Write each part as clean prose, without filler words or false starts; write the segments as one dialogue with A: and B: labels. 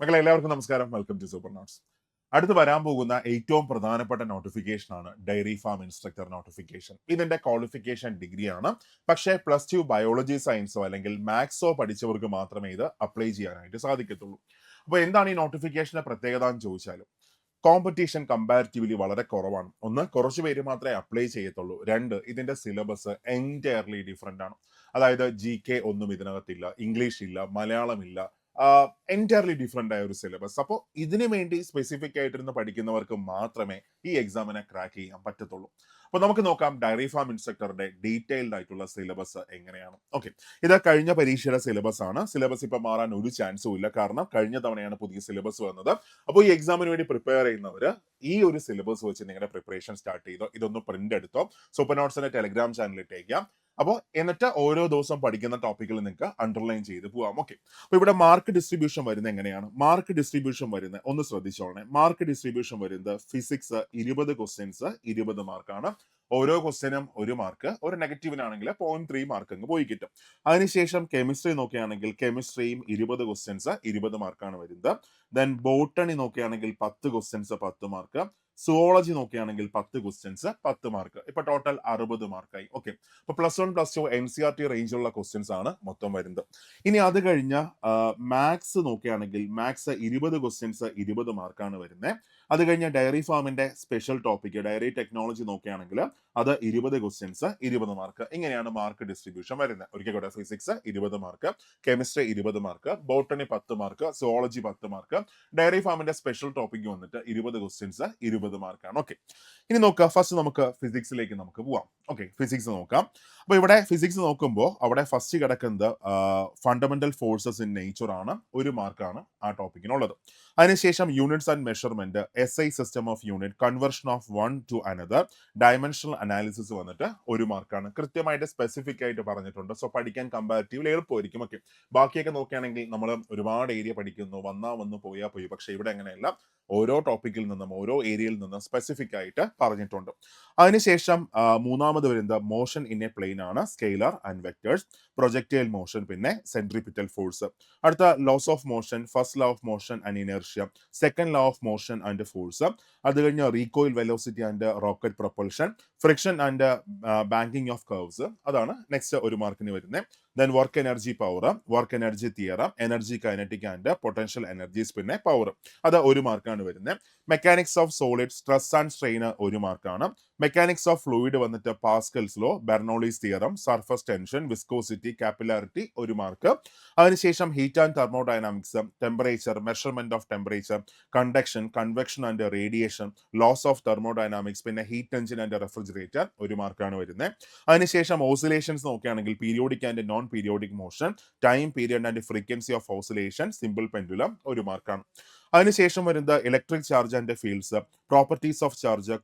A: മക്കളെ എല്ലാവർക്കും നമസ്കാരം. Welcome to super notes. അടുത്ത് വരാൻ പോകുന്ന ഏറ്റവും പ്രധാനപ്പെട്ട നോട്ടിഫിക്കേഷൻ ആണ് ഡയറി ഫാം ഇൻസ്ട്രക്ടർ നോട്ടിഫിക്കേഷൻ. ഇതിന്റെ ക്വാളിഫിക്കേഷൻ ഡിഗ്രിയാണ്. പക്ഷേ +2 ബയോളജി സയൻസോ അല്ലെങ്കിൽ മാത്സോ പഠിച്ചവർക്ക് മാത്രമേ ഇത് അപ്ലൈ ചെയ്യാനായിട്ട് സാധിക്കത്തുള്ളൂ. അപ്പോൾ എന്താണ് ഈ നോട്ടിഫിക്കേഷന്റെ പ്രത്യേകത എന്ന് ചോദിച്ചാൽ, കോമ്പറ്റീഷൻ കമ്പാരിറ്റീവ്ലി വളരെ കുറവാണ്. ഒന്ന്, കുറച്ച് പേര് മാത്രമേ അപ്ലൈ ചെയ്യത്തുള്ളൂ. രണ്ട്, ഇതിന്റെ സിലബസ് എൻറ്റയർലി ഡിഫറെന്റ് ആണ്. അതായത് GK ഒന്നും ഇതിനകത്തില്ല, ഇംഗ്ലീഷ് ഇല്ല, മലയാളം ഇല്ല, എൻറ്റയർലി ഡിഫറെന്റ് ആയ ഒരു സിലബസ്. അപ്പോൾ ഇതിനു വേണ്ടി സ്പെസിഫിക് ആയിട്ടിരുന്ന് പഠിക്കുന്നവർക്ക് മാത്രമേ ഈ എക്സാമിനെ ക്രാക്ക് ചെയ്യാൻ പറ്റത്തുള്ളൂ. അപ്പോൾ നമുക്ക് നോക്കാം ഡയറി ഫാം ഇൻസ്ട്രക്ടറുടെ ഡീറ്റെയിൽഡ് ആയിട്ടുള്ള സിലബസ് എങ്ങനെയാണ്. ഓക്കെ, ഇത് കഴിഞ്ഞ പരീക്ഷയുടെ സിലബസ് ആണ്. സിലബസ് ഇപ്പൊ മാറാൻ ഒരു ചാൻസും ഇല്ല, കാരണം കഴിഞ്ഞ തവണയാണ് പുതിയ സിലബസ് വന്നത്. അപ്പോൾ ഈ എക്സാമിന് വേണ്ടി പ്രിപ്പയർ ചെയ്യുന്നവര് ഈ ഒരു സിലബസ് വെച്ച് നിങ്ങളുടെ പ്രിപ്പറേഷൻ സ്റ്റാർട്ട് ചെയ്തോ. ഇതൊന്ന് പ്രിന്റ് എടുത്തോ, സൂപ്പർ നോട്ട്സിന്റെ ടെലിഗ്രാം ചാനലിൽ ഇട്ടേക്കാം. അപ്പോൾ എന്നിട്ട് ഓരോ ദിവസം പഠിക്കുന്ന ടോപ്പിക്കിൽ നിങ്ങൾക്ക് അണ്ടർലൈൻ ചെയ്ത് പോവാം. ഓക്കെ, അപ്പോൾ ഇവിടെ മാർക്ക് ഡിസ്ട്രിബ്യൂഷൻ വരുന്നത് എങ്ങനെയാണ്? മാർക്ക് ഡിസ്ട്രിബ്യൂഷൻ വരുന്നത് ഒന്ന് ശ്രദ്ധിച്ചോളണേ. മാർക്ക് ഡിസ്ട്രിബ്യൂഷൻ വരുന്നത് ഫിസിക്സ് 20 ക്വസ്റ്റ്യൻസ് 20 മാർക്കാണ്. ഓരോ ക്വസ്റ്റ്യനും 1 മാർക്ക്. ഒരു നെഗറ്റീവിനാണെങ്കിൽ 0.3 മാർക്ക് അങ്ങ് പോയി കിട്ടും. അതിനുശേഷം കെമിസ്ട്രി നോക്കുകയാണെങ്കിൽ കെമിസ്ട്രിയും 20 ക്വസ്റ്റ്യൻസ് 20 മാർക്കാണ് വരുന്നത്. ദെൻ ബോട്ടണി നോക്കുകയാണെങ്കിൽ 10 ക്വസ്റ്റ്യൻസ് 10 മാർക്ക്. സുവോളജി നോക്കുകയാണെങ്കിൽ 10 ക്വസ്റ്റ്യൻസ് 10 മാർക്ക്. ഇപ്പൊ ടോട്ടൽ 60 മാർക്കായി. ഓക്കെ, അപ്പൊ +1 +2 NCERT റേഞ്ചിലുള്ള ക്വസ്റ്റ്യൻസ് ആണ് മൊത്തം വരുന്നത്. ഇനി അത് കഴിഞ്ഞ മാത്സ് നോക്കുകയാണെങ്കിൽ മാത്സ് 20 ക്വസ്റ്റ്യൻസ് 20 മാർക്കാണ് വരുന്നത്. അത് കഴിഞ്ഞ ഡയറി ഫാമിന്റെ സ്പെഷ്യൽ ടോപ്പിക് ഡയറി ടെക്നോളജി നോക്കുകയാണെങ്കിൽ അത് 20 ക്വസ്റ്റ്യൻസ് 20 മാർക്ക്. ഇങ്ങനെയാണ് മാർക്ക് ഡിസ്ട്രിബ്യൂഷൻ വരുന്നത്. ഒരിക്കൽ കൂടെ, physics 20 mark, chemistry 20 mark, botany 10 mark, zoology 10 mark, dairy ഫാമിന്റെ സ്പെഷ്യൽ ടോപ്പിക് വന്നിട്ട് 20 ക്വസ്റ്റ്യൻസ് 20 മാർക്കാണ്. ഓക്കെ, ഇനി നോക്കുക, ഫസ്റ്റ് നമുക്ക് ഫിസിക്സിലേക്ക് നമുക്ക് പോവാം. ഓക്കെ, ഫിസിക്സ് നോക്കാം. അപ്പൊ ഇവിടെ ഫിസിക്സ് നോക്കുമ്പോൾ അവിടെ ഫസ്റ്റ് കിടക്കുന്നത് ഫണ്ടമെന്റൽ ഫോഴ്സസ് ഇൻ നേച്ചർ ആണ്. 1 മാർക്കാണ് ആ ടോപ്പിക്കിനുള്ളത്. അതിനുശേഷം units and measurement, SI system of unit, conversion of one two another, dimensional analysis വന്നിട്ട് 1 മാർക്കാണ്. കൃത്യമായിട്ട് സ്പെസിഫിക് ആയിട്ട് പറഞ്ഞിട്ടുണ്ട്. സോ പഠിക്കാൻ കമ്പാരിറ്റീവ്ലി എളുപ്പമായിരിക്കും. ഓക്കെ, ബാക്കിയൊക്കെ നോക്കുകയാണെങ്കിൽ നമ്മൾ ഒരുപാട് ഏരിയ പഠിക്കുന്നു, വന്ന് പോയാൽ പോയി. പക്ഷെ ഇവിടെ അങ്ങനെയല്ല, ഓരോ ടോപ്പിക്കിൽ നിന്നും ഓരോ ഏരിയയിൽ നിന്നും സ്പെസിഫിക് ആയിട്ട് പറഞ്ഞിട്ടുണ്ട്. അതിനുശേഷം മൂന്നാമത് വരുന്നത് മോഷൻ ഇൻ എ പ്ലെയിൻ ആണ്. Scalar and vectors, projectile motion, പിന്നെ സെൻട്രിപിറ്റൽ ഫോഴ്സ്. അടുത്ത laws of motion, first law of motion and inertia, second law of motion and force. അത് കഴിഞ്ഞ് recoil velocity and rocket propulsion, friction and banking of curves. അതാണ് next 1 മാർക്കിന് വരുന്നത്. Then work energy power, work energy theorem, energy kinetic and potential energies, പിന്നെ power. അത് 1 മാർക്കാണ് വരുന്നത്. Mechanics of solid, stress and strain 1 മാർക്കാണ്. മെക്കാനിക്സ് ഓഫ് ഫ്ലൂയിഡ് വന്നിട്ട് Pascal's law, Bernoulli's theorem, surface tension, viscosity, capillarity 1 mark. അതിനുശേഷം heat and thermodynamics, temperature, measurement of temperature, conduction, convection and radiation, laws of thermodynamics, പിന്നെ heat engine and refrigerator 1 മാർക്കാണ് വരുന്നത്. അതിനുശേഷം oscillations നോക്കുകയാണെങ്കിൽ periodic and non periodic motion, time period and frequency of oscillation, simple pendulum 1 മാർക്കാണ്. അതിനുശേഷം വരുന്നത് electric charge and fields, properties of charge,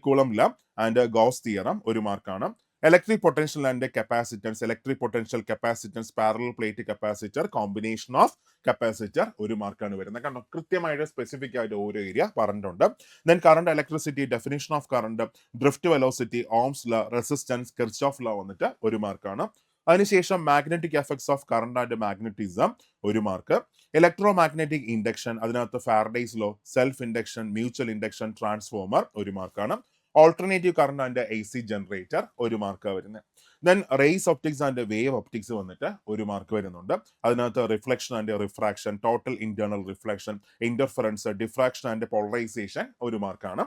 A: coulomb ല and gaurs theorem 1 മാർക്കാണ്. Electric potential and capacitance, electric potential, capacitance, parallel plate capacitor, combination of capacitor 1 മാർക്കാണ് വരുന്നത്. കാരണം കൃത്യമായിട്ട് specific ആയിട്ട് ഓരോ ഏരിയ പറഞ്ഞിട്ടുണ്ട്. Then current, electricity, definition of current, drift velocity, Ohm's law, resistance, Kirchhoff law വന്നിട്ട് 1 മാർക്കാണ്. അതിനുശേഷം magnetic effects of current and magnetism 1 mark. Electromagnetic induction, അതിനകത്ത് Faraday's law, self induction, mutual induction, transformer 1 മാർക്കാണ്. Alternative current and AC generator 1 mark വരുന്നത്. Then rays optics and wave optics വന്നിട്ട് 1 mark വരുന്നുണ്ട്. അതിനകത്ത് reflection and refraction, total internal reflection, interference, diffraction and polarisation 1 മാർക്കാണ്.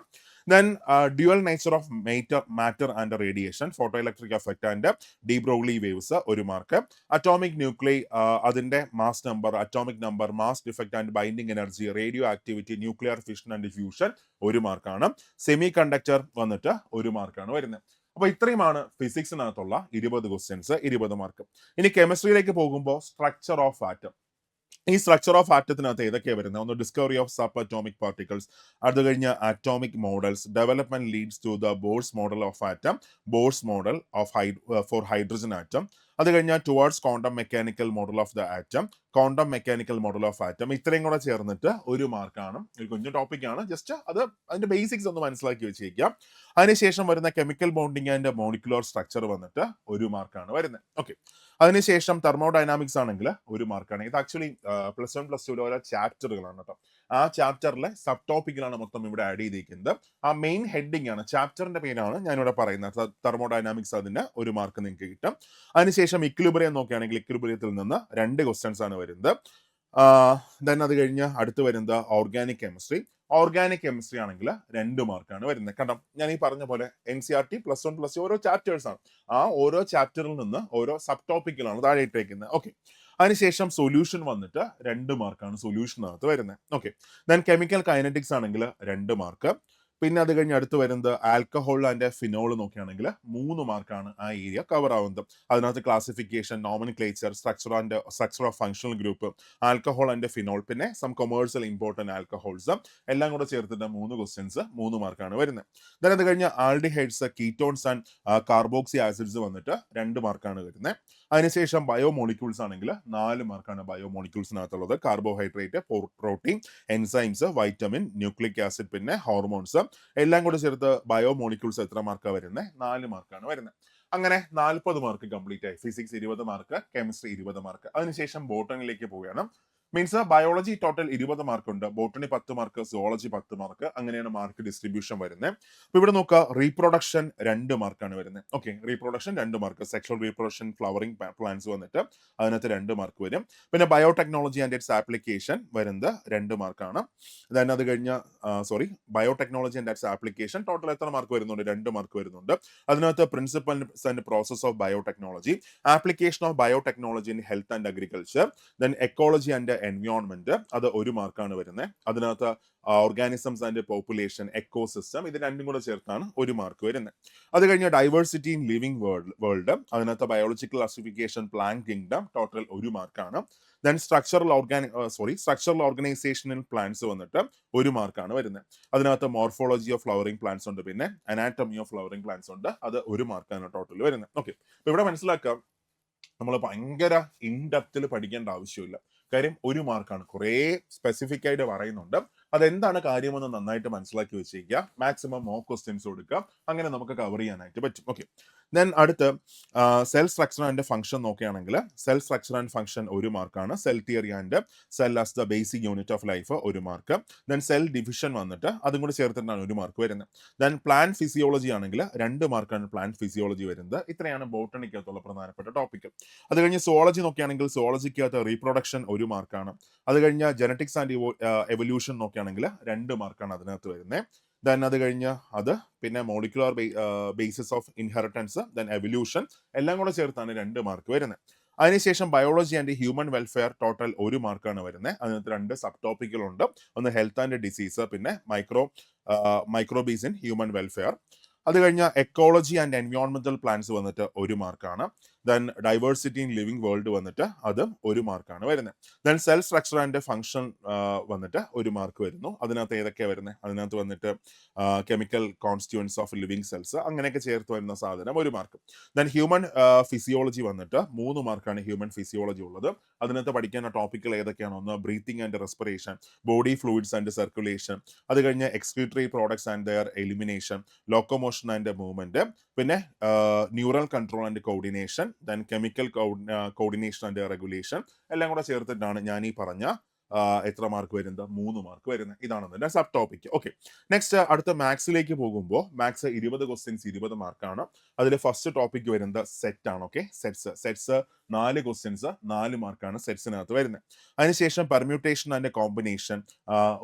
A: Then dual nature of matter and radiation, photoelectric effect and de Broglie waves 1 mark. Atomic nuclei, അതിന്റെ mass number, atomic number, mass defect and binding energy, radioactivity, nuclear fission and fusion 1 മാർക്കാണ്. Semi conductor വന്നിട്ട് 1 മാർക്കാണ് വരുന്നത്. അപ്പൊ ഇത്രയുമാണ് ഫിസിക്സിനകത്തുള്ള 20 questions 20 mark. ഇനി കെമിസ്ട്രിയിലേക്ക് പോകുമ്പോൾ സ്ട്രക്ചർ ഓഫ് ആറ്റം. ഈ സ്ട്രക്ചർ ഓഫ് ആറ്റത്തിനകത്ത് ഏതൊക്കെയാണ് വരുന്നത്? ഒന്ന്, discovery of sub atomic particles, അത് കഴിഞ്ഞ് atomic models, development leads to the Bohr's model of atom, Bohr's model of for hydrogen atom, അത് കഴിഞ്ഞാൽ towards quantum mechanical model of the atom, quantum mechanical model of atom, ഇത്രയും കൂടെ ചേർന്നിട്ട് ഒരു മാർക്കാണ്. ഒരു കുഞ്ഞു ടോപ്പിക്കാണ്, ജസ്റ്റ് അത് അതിന്റെ ബേസിക്സ് ഒന്ന് മനസ്സിലാക്കി വെച്ചേക്കാം. അതിനുശേഷം വരുന്ന chemical bonding and molecular structure വന്നിട്ട് ഒരു മാർക്കാണ് വരുന്നത്. ഓക്കെ, അതിനുശേഷം തെർമോഡൈനാമിക്സ് ആണെങ്കിൽ ഒരു മാർക്കാണ്. ഇത് ആക്ച്വലി +1 +2 ഓരോ ചാപ്റ്ററുകളാണ് കേട്ടോ. ആ ചാപ്റ്ററിലെ സബ് ടോപ്പിക്കിലാണ് മൊത്തം ഇവിടെ ആഡ് ചെയ്തിരിക്കുന്നത്. ആ മെയിൻ ഹെഡിങ് ആണ്, ചാപ്റ്ററിന്റെ പേരാണ് ഞാനിവിടെ പറയുന്നത്. തെർമോഡൈനാമിക്സ് അതിന് ഒരു മാർക്ക് നിങ്ങൾക്ക് കിട്ടും. അതിനുശേഷം ഇക്വിലിബ്രിയം നോക്കുകയാണെങ്കിൽ ഇക്വിലിബ്രിയത്തിൽ നിന്ന് 2 ക്വസ്റ്റ്യൻസ് ആണ് വരുന്നത്. ദെൻ അത് കഴിഞ്ഞ് അടുത്ത് വരുന്നത് ഓർഗാനിക് കെമിസ്ട്രി. ഓർഗാനിക് കെമിസ്ട്രി ആണെങ്കിൽ 2 മാർക്കാണ് വരുന്നത്. കണ്ടോ, ഞാൻ ഈ പറഞ്ഞ പോലെ NCERT +1 +2 ഓരോ ചാപ്റ്റേഴ്സ് ആണ്. ആ ഓരോ ചാപ്റ്ററിൽ നിന്ന് ഓരോ സബ് ടോപ്പിക്കിലാണ് താഴെ ഇട്ടേക്കുന്നത്. ഓക്കെ, അതിനുശേഷം സൊല്യൂഷൻ വന്നിട്ട് 2 മാർക്കാണ് സൊല്യൂഷനകത്ത് വരുന്നത്. ഓക്കെ, ദെൻ കെമിക്കൽ കൈനറ്റിക്സ് ആണെങ്കിൽ 2 മാർക്ക്. പിന്നെ അത് കഴിഞ്ഞ് അടുത്ത് വരുന്നത് ആൽക്കഹോൾ ആൻഡ് ഫിനോൾ നോക്കുകയാണെങ്കിൽ 3 മാർക്കാണ് ആ ഏരിയ കവർ ആവുന്നത്. അതിനകത്ത് classification, nomenclature, structure of functional group, alcohol and phenol, പിന്നെ സം കൊമേഴ്സ്യൽ ഇമ്പോർട്ടന്റ് ആൽക്കഹോൾസ്, എല്ലാം കൂടെ ചേർത്തിട്ട് 3 ക്വസ്റ്റ്യൻസ് 3 മാർക്കാണ് വരുന്നത്. ദെൻ അത് കഴിഞ്ഞ് aldehydes, ketones and carboxy acids വന്നിട്ട് 2 മാർക്കാണ് വരുന്നത്. അതിനുശേഷം ബയോ മോളിക്യൂൾസ് ആണെങ്കിൽ 4 മാർക്കാണ് ബയോ മോളിക്യൂൾസിനകത്തുള്ളത്. Carbohydrate, protein, enzymes, vitamin, nucleic acid, പിന്നെ ഹോർമോൺസ്, എല്ലാം കൂടെ ചേർത്ത് ബയോ മോളിക്യൂൾസ് എത്ര മാർക്കാണ് വരുന്നത്? 4 മാർക്കാണ് വരുന്നത്. അങ്ങനെ 40 മാർക്ക് കംപ്ലീറ്റ് ആയി. Physics 20 mark, chemistry 20 mark. അതിനുശേഷം ബോട്ടണിയിലേക്ക് പോവുകയാണ്. മീൻസ് ബയോളജി ടോട്ടൽ 20 മാർക്ക് ഉണ്ട്, ബോട്ടണി 10 മാർക്ക്, സുവോളജി 10 മാർക്ക്, അങ്ങനെയാണ് മാർക്ക് ഡിസ്ട്രിബ്യൂഷൻ വരുന്നത്. അപ്പൊ ഇവിടെ നോക്കുക, റീപ്രൊഡക്ഷൻ 2 മാർക്കാണ് വരുന്നത്. Okay, reproduction 2 mark, sexual reproduction, flowering plants വന്നിട്ട് അതിനകത്ത് 2 മാർക്ക് വരും. പിന്നെ ബയോടെക്നോളജി ആൻഡ് ഇറ്റ്സ് ആപ്ലിക്കേഷൻ വരുന്നത് 2 മാർക്കാണ്. then അത് കഴിഞ്ഞ biotechnology and its application total എത്ര മാർക്ക് വരുന്നുണ്ട്? 2 മാർക്ക് വരുന്നുണ്ട്. അതിനകത്ത് principles and process of biotechnology, application of biotechnology in health and agriculture, then ecology and environment, അത് 1 മാർക്കാണ് വരുന്നത്. അതിനകത്ത് ഓർഗാനിസംസ് ആൻഡ് പോപ്പുലേഷൻ, എക്കോസിസ്റ്റം, ഇത് രണ്ടും കൂടെ ചേർത്താണ് 1 മാർക്ക് വരുന്നത്. അത് കഴിഞ്ഞ ഡൈവേഴ്സിറ്റി ഇൻ ലിവിംഗ് വേൾഡ്, അതിനകത്ത് biological classification, plant kingdom, total 1 മാർക്കാണ്. Then structural organisation in plants വന്നിട്ട് 1 മാർക്കാണ് വരുന്നത്. അതിനകത്ത് മോർഫോളജി ഓഫ് ഫ്ലവറിംഗ് പ്ലാന്റ്സ് ഉണ്ട്, പിന്നെ അനാറ്റമി ഓഫ് ഫ്ലവറിംഗ് പ്ലാന്റ്സ് ഉണ്ട്, അത് 1 മാർക്കാണ് ടോട്ടൽ വരുന്നത്. ഓക്കെ, ഇവിടെ മനസ്സിലാക്കാം, നമ്മൾ ഭയങ്കര ഇൻഡെപ്തിൽ പഠിക്കേണ്ട ആവശ്യമില്ല. കാര്യം 1 മാർക്കാണ്, കുറേ സ്പെസിഫിക് ആയിട്ട് പറയുന്നുണ്ട്. അതെന്താണ് കാര്യമെന്ന് നന്നായിട്ട് മനസ്സിലാക്കി വെച്ചേക്കുക. മാക്സിമം മോക്ക് ക്വസ്റ്റ്യൻസ് കൊടുക്കുക, അങ്ങനെ നമുക്ക് കവർ ചെയ്യാനായിട്ട് പറ്റും. ഓക്കെ, ദെൻ അടുത്ത് സെൽ സ്ട്രക്ചർ ആൻഡ് ഫംഗ്ഷൻ നോക്കുകയാണെങ്കിൽ സെൽ സ്ട്രക്ചർ ആൻഡ് ഫംഗ്ഷൻ 1 മാർക്കാണ്. Cell theory and cell as the basic unit of life 1 mark. Then cell division വന്നിട്ട് അതും കൂടി ചേർത്തിട്ടാണ് 1 മാർക്ക് വരുന്നത്. ദെൻ പ്ലാന്റ് ഫിസിയോളജി ആണെങ്കിൽ 2 മാർക്കാണ് പ്ലാന്റ് ഫിസിയോളജി വരുന്നത്. ഇത്രയാണ് ബോട്ടണിക്കകത്തുള്ള പ്രധാനപ്പെട്ട ടോപ്പിക്. അത് കഴിഞ്ഞ് സുവോളജി നോക്കുകയാണെങ്കിൽ സുവോളജിക്കകത്ത് റീപ്രൊഡക്ഷൻ 1 മാർക്കാണ്. അത് കഴിഞ്ഞ് ജനറ്റിക്സ് ആൻഡ് എവല്യൂഷൻ നോക്കുകയാണെങ്കിൽ 2 മാർക്കാണ് അതിനകത്ത് വരുന്നത്. ദെൻ അത് കഴിഞ്ഞ് പിന്നെ molecular basis of inheritance, then evolution, എല്ലാം കൂടെ ചേർത്താണ് 2 മാർക്ക് വരുന്നത്. അതിനുശേഷം biology and human welfare total 1 മാർക്കാണ് വരുന്നത്. അതിനകത്ത് 2 സബ് ടോപ്പിക്കുകളുണ്ട്, ഒന്ന് ഹെൽത്ത് ആൻഡ് ഡിസീസ്, പിന്നെ മൈക്രോബീസ് ഇൻ ഹ്യൂമൻ വെൽഫെയർ. അത് കഴിഞ്ഞ എക്കോളജി ആൻഡ് എൻവയോൺമെന്റൽ പ്ലാൻസ് വന്നിട്ട് 1 മാർക്കാണ്. Then diversity in living world വന്നിട്ട് അതും 1 മാർക്കാണ് വരുന്നത്. Then cell structure and function വന്നിട്ട് 1 മാർക്ക് വരുന്നു. അതിനകത്ത് ഏതൊക്കെയാണ് വരുന്നത്? അതിനകത്ത് വന്നിട്ട് chemical constituents of living cells, അങ്ങനെയൊക്കെ ചേർത്ത് വരുന്ന സാധനം 1 മാർക്ക്. ദെൻ ഹ്യൂമൻ ഫിസിയോളജി വന്നിട്ട് 3 മാർക്കാണ് ഹ്യൂമൻ ഫിസിയോളജി ഉള്ളത്. അതിനകത്ത് പഠിക്കുന്ന ടോപ്പിക്കുകൾ ഏതൊക്കെയാണ്? ഒന്ന് breathing and respiration, body fluids and circulation, അത് കഴിഞ്ഞ് excretory products and their elimination, locomotion and movement, പിന്നെ neural control and coordination, then chemical coordination and regulation, എല്ലാം കൂടെ ചേർത്തിട്ടാണ് ഞാൻ ഈ പറഞ്ഞ എത്ര മാർക്ക് വരുന്നത്? 3 മാർക്ക് വരുന്നത്. ഇതാണ് അതിന്റെ സബ് ടോപ്പിക്. ഓക്കെ, നെക്സ്റ്റ് അടുത്ത മാത്സിലേക്ക് പോകുമ്പോൾ മാത്സ് 20 ക്വസ്റ്റ്യൻസ് 20 മാർക്കാണ്. അതിൽ ഫസ്റ്റ് ടോപ്പിക് വരുന്നത് സെറ്റ് ആണ്. ഓക്കെ, സെറ്റ്സ് 4 ക്വസ്റ്റ്യൻസ് 4 മാർക്കാണ് സെറ്റ്സിനകത്ത് വരുന്നത്. അതിനുശേഷം പെർമ്യൂട്ടേഷൻ ആൻഡ് കോമ്പിനേഷൻ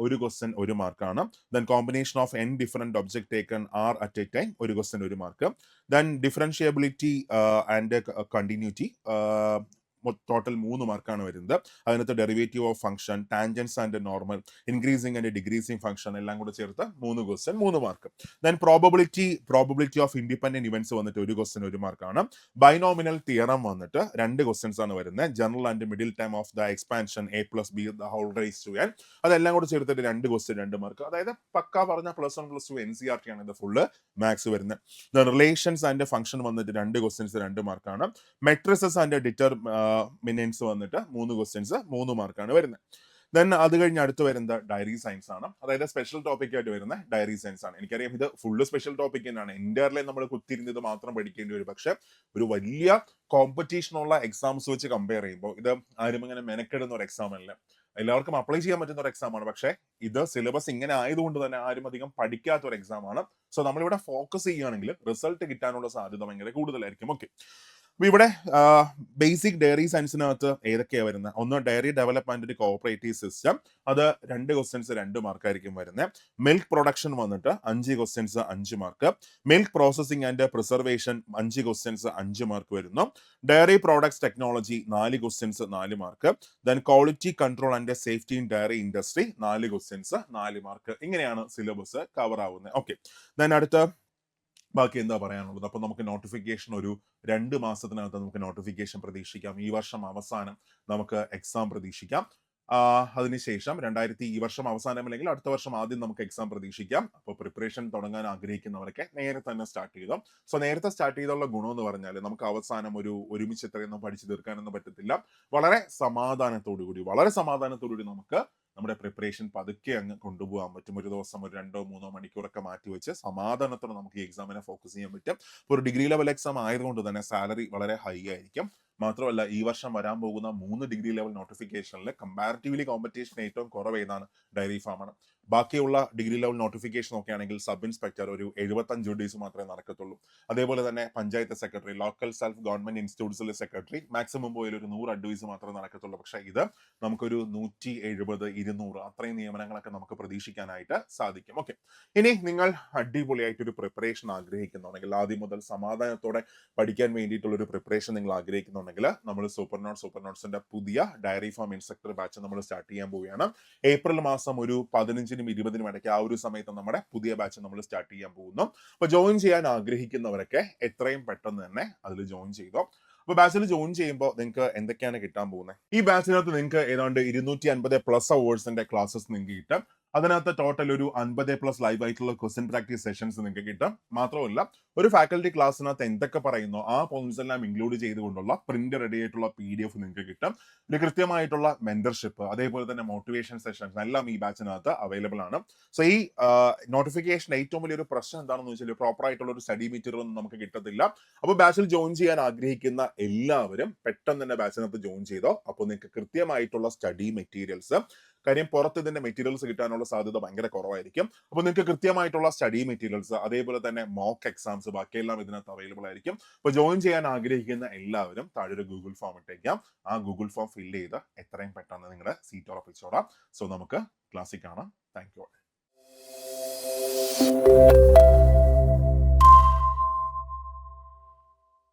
A: 1 ക്വസ്റ്റ്യൻ 1 മാർക്കാണ്. Then combination of n different object taken r at a time 1 question 1 mark. Then differentiability and continuity total 3 മാർക്കാണ് വരുന്നത്. അതിനകത്ത് derivative of function, tangents and normal, increasing and decreasing function എല്ലാം കൂടെ ചേർത്ത് 3 question 3 mark. Then probability of independent events വന്നിട്ട് 1 question 1 മാർക്കാണ്. ബൈനോമിനൽ theorem വന്നിട്ട് 2 questions ആണ് വരുന്നത്. General and middle time of the expansion a+b the whole raise to n, അതെല്ലാം കൂടെ ചേർത്തിട്ട് 2 ക്വസ്റ്റ്യൻ 2 മാർക്ക്. അതായത് പക്കാ പറഞ്ഞ +1 +2 NCERT ആണ് ഇത് ഫുള്ള് മാത്സ് വരുന്നത്. ദ റിലേഷൻസ് ആൻഡ് ഫംഗ്ഷൻ വന്നിട്ട് 2 ക്വസ്റ്റ്യൻസ് 2 മാർക്കാണ്. മെട്രിസസ് ആൻഡ് ഡിറ്റർമിനൻസ് വന്നിട്ട് 3 ക്വസ്റ്റ്യൻസ് 3 മാർക്കാണ് വരുന്നത്. ദെൻ അത് കഴിഞ്ഞ് അടുത്ത് വരുന്നത് ഡയറി സയൻസ് ആണ്. അതായത് സ്പെഷ്യൽ ടോപ്പിക് ആയിട്ട് വരുന്ന ഡയറി സയൻസ് ആണ്. എനിക്കറിയാം ഇത് ഫുള്ള് സ്പെഷ്യൽ ടോപ്പിക് തന്നെയാണ്. ഇന്റർലെ നമ്മൾ കുത്തിയിരുന്ന് ഇത് മാത്രം പഠിക്കേണ്ടി വരും. പക്ഷെ ഒരു വലിയ കോമ്പറ്റീഷനുള്ള എക്സാംസ് വെച്ച് കമ്പയർ ചെയ്യുമ്പോൾ ഇത് ആരും ഇങ്ങനെ മെനക്കെടുന്ന ഒരു എക്സാം അല്ല. എല്ലാവർക്കും അപ്ലൈ ചെയ്യാൻ പറ്റുന്ന ഒരു എക്സാം ആണ്. പക്ഷേ ഇത് സിലബസ് ഇങ്ങനെ ആയതുകൊണ്ട് തന്നെ ആരും അധികം പഠിക്കാത്ത ഒരു എക്സാം ആണ്. സോ നമ്മളിവിടെ ഫോക്കസ് ചെയ്യുകയാണെങ്കിൽ റിസൾട്ട് കിട്ടാനുള്ള സാധ്യത ഭയങ്കര കൂടുതലായിരിക്കും. ഓക്കെ, അപ്പൊ ഇവിടെ ബേസിക് ഡയറി സയൻസിനകത്ത് ഏതൊക്കെയാണ് വരുന്നത്? ഒന്ന് ഡയറി ഡെവലപ്മെന്റ് കോഓപ്പറേറ്റീവ് സിസ്റ്റം, അത് 2 ക്വസ്റ്റ്യൻസ് 2 മാർക്കായിരിക്കും വരുന്നത്. മിൽക്ക് പ്രൊഡക്ഷൻ വന്നിട്ട് 5 questions 5 mark. Milk processing and preservation 5 questions 5 mark വരുന്നു. Dairy products technology 4 questions 4 mark. Then quality control and safety in dairy industry 4 questions 4 mark. ഇങ്ങനെയാണ് syllabus cover ആവുന്നത്. Okay, then അടുത്ത ബാക്കി എന്താ പറയാനുള്ളത്? അപ്പൊ നമുക്ക് നോട്ടിഫിക്കേഷൻ ഒരു 2 മാസത്തിനകത്ത് നമുക്ക് നോട്ടിഫിക്കേഷൻ പ്രതീക്ഷിക്കാം. ഈ വർഷം അവസാനം നമുക്ക് എക്സാം പ്രതീക്ഷിക്കാം. അതിനുശേഷം ഈ വർഷം അവസാനം അല്ലെങ്കിൽ അടുത്ത വർഷം ആദ്യം നമുക്ക് എക്സാം പ്രതീക്ഷിക്കാം. അപ്പോൾ പ്രിപ്പറേഷൻ തുടങ്ങാൻ ആഗ്രഹിക്കുന്നവരൊക്കെ നേരത്തെ തന്നെ സ്റ്റാർട്ട് ചെയ്തോ. സോ നേരത്തെ സ്റ്റാർട്ട് ചെയ്തുള്ള ഗുണം എന്ന് പറഞ്ഞാൽ നമുക്ക് അവസാനം ഒരുമിച്ച് ഇത്രയൊന്നും പഠിച്ചു തീർക്കാനൊന്നും പറ്റത്തില്ല. വളരെ സമാധാനത്തോടു കൂടി നമുക്ക് നമ്മുടെ പ്രിപ്പറേഷൻ പതുക്കെ അങ്ങ് കൊണ്ടുപോകാൻ പറ്റും. ഒരു ദിവസം ഒരു 2-3 മണിക്കൂറൊക്കെ മാറ്റി വെച്ച് സമാധാനത്തോടെ നമുക്ക് ഈ എക്സാമിനെ ഫോക്കസ് ചെയ്യാൻ പറ്റും. ഒരു ഡിഗ്രി ലെവൽ എക്സാം ആയതുകൊണ്ട് തന്നെ സാലറി വളരെ ഹൈ ആയിരിക്കും. മാത്രമല്ല ഈ വർഷം വരാൻ പോകുന്ന 3 ഡിഗ്രി ലെവൽ നോട്ടിഫിക്കേഷനിൽ കമ്പാരിറ്റീവ്ലി കോമ്പറ്റീഷൻ ഏറ്റവും കുറവ് ഏതാണ്? ഡയറി ഫാമാണ്. ബാക്കിയുള്ള ഡിഗ്രി ലെവൽ നോട്ടിഫിക്കേഷൻ ഒക്കെ ആണെങ്കിൽ സബ് ഇൻസ്പെക്ടർ ഒരു 75 ഡേയ്സ് മാത്രമേ നടക്കത്തുള്ളൂ. അതേപോലെ തന്നെ panchayat secretary, local self government ഇൻസ്റ്റിറ്റ്യൂട്ട്സിലെ സെക്രട്ടറി മാക്സിമം പോയാൽ ഒരു 100 അഡ്വൈസ് മാത്രമേ നടക്കത്തുള്ളൂ. പക്ഷേ ഇത് നമുക്കൊരു 170, 200 അത്രയും നിയമനങ്ങളൊക്കെ നമുക്ക് പ്രതീക്ഷിക്കാനായിട്ട് സാധിക്കും. ഓക്കെ, ഇനി നിങ്ങൾ അടിപൊളിയായിട്ട് ഒരു പ്രിപ്പറേഷൻ ആഗ്രഹിക്കുന്നുണ്ടെങ്കിൽ, ആദ്യം മുതൽ സമാധാനത്തോടെ പഠിക്കാൻ വേണ്ടിയിട്ടുള്ള ഒരു പ്രിപ്പറേഷൻ നിങ്ങൾ ആഗ്രഹിക്കുന്നുണ്ടെങ്കിൽ നമ്മൾ സൂപ്പർ നോട്ട്സിന്റെ പുതിയ ഡയറി ഫാം ഇൻസ്ട്രക്ടർ ബാച്ച് നമ്മൾ സ്റ്റാർട്ട് ചെയ്യാൻ പോവുകയാണ്. ഏപ്രിൽ മാസം ഒരു 15-നും 20-നും ഇടയ്ക്ക് ആ ഒരു സമയത്ത് നമ്മുടെ പുതിയ ബാച്ച് നമ്മൾ സ്റ്റാർട്ട് ചെയ്യാൻ പോകുന്നു. അപ്പൊ ജോയിൻ ചെയ്യാൻ ആഗ്രഹിക്കുന്നവരൊക്കെ എത്രയും പെട്ടെന്ന് തന്നെ അതിൽ ജോയിൻ ചെയ്തോ. അപ്പൊ ബാച്ചിൽ ജോയിൻ ചെയ്യുമ്പോൾ നിങ്ങൾക്ക് എന്തൊക്കെയാണ് കിട്ടാൻ പോകുന്നത്? ഈ ബാച്ചിനകത്ത് നിങ്ങൾക്ക് ഏതാണ്ട് 250+ അവേഴ്സിന്റെ ക്ലാസ്സസ് നിങ്ങൾക്ക് കിട്ടും. അതിനകത്ത് ടോട്ടൽ ഒരു 50+ ലൈവ് ആയിട്ടുള്ള ക്വസ്റ്റ്യൻ പ്രാക്ടീസ് സെഷൻസ് നിങ്ങൾക്ക് കിട്ടും. മാത്രമല്ല ഒരു ഫാക്കൽറ്റി ക്ലാസ്സിനകത്ത് എന്തൊക്കെ പറയുന്നോ ആ പോയിന്റ്സ് എല്ലാം ഇൻക്ലൂഡ് ചെയ്തുകൊണ്ടുള്ള പ്രിന്റ് റെഡി ആയിട്ടുള്ള PDF നിങ്ങൾക്ക് കിട്ടും. ഒരു കൃത്യമായിട്ടുള്ള മെന്റർഷിപ്പ്, അതേപോലെ തന്നെ മോട്ടിവേഷൻ സെഷൻസ് എല്ലാം ഈ ബാച്ചിനകത്ത് അവൈലബിൾ ആണ്. സോ ഈ നോട്ടിഫിക്കേഷൻ ഏറ്റവും വലിയൊരു പ്രശ്നം എന്താണെന്ന് വെച്ചാൽ പ്രോപ്പർ ആയിട്ടുള്ള ഒരു സ്റ്റഡി മെറ്റീരിയൽ ഒന്നും നമുക്ക് കിട്ടത്തില്ല. അപ്പോൾ ബാച്ചിൽ ജോയിൻ ചെയ്യാൻ ആഗ്രഹിക്കുന്ന എല്ലാവരും പെട്ടെന്ന് തന്നെ ബാച്ചിനകത്ത് ജോയിൻ ചെയ്തോ. അപ്പോൾ നിങ്ങൾക്ക് കൃത്യമായിട്ടുള്ള സ്റ്റഡി മെറ്റീരിയൽസ്, കാര്യം പുറത്ത് ഇതിന്റെ മെറ്റീരിയൽസ് കിട്ടാനുള്ള സാധ്യത ഭയങ്കര കുറവായിരിക്കും. അപ്പോൾ നിങ്ങൾക്ക് കൃത്യമായിട്ടുള്ള സ്റ്റഡി മെറ്റീരിയൽസ്, അതേപോലെ തന്നെ മോക്ക് എക്സാംസ് ബാക്കിയെല്ലാം ഇതിനകത്ത് അവൈലബിൾ ആയിരിക്കും. അപ്പോൾ ജോയിൻ ചെയ്യാൻ ആഗ്രഹിക്കുന്ന എല്ലാവരും താഴെ ഒരു ഗൂഗിൾ ഫോം ഇട്ടേക്കാം. ആ ഗൂഗിൾ ഫോം ഫില്ല് ചെയ്ത് എത്രയും പെട്ടെന്ന് നിങ്ങളുടെ സീറ്റ് ഉറപ്പിച്ചോടാം. സോ നമുക്ക് ക്ലാസ്സിൽ കാണാം. Thank you.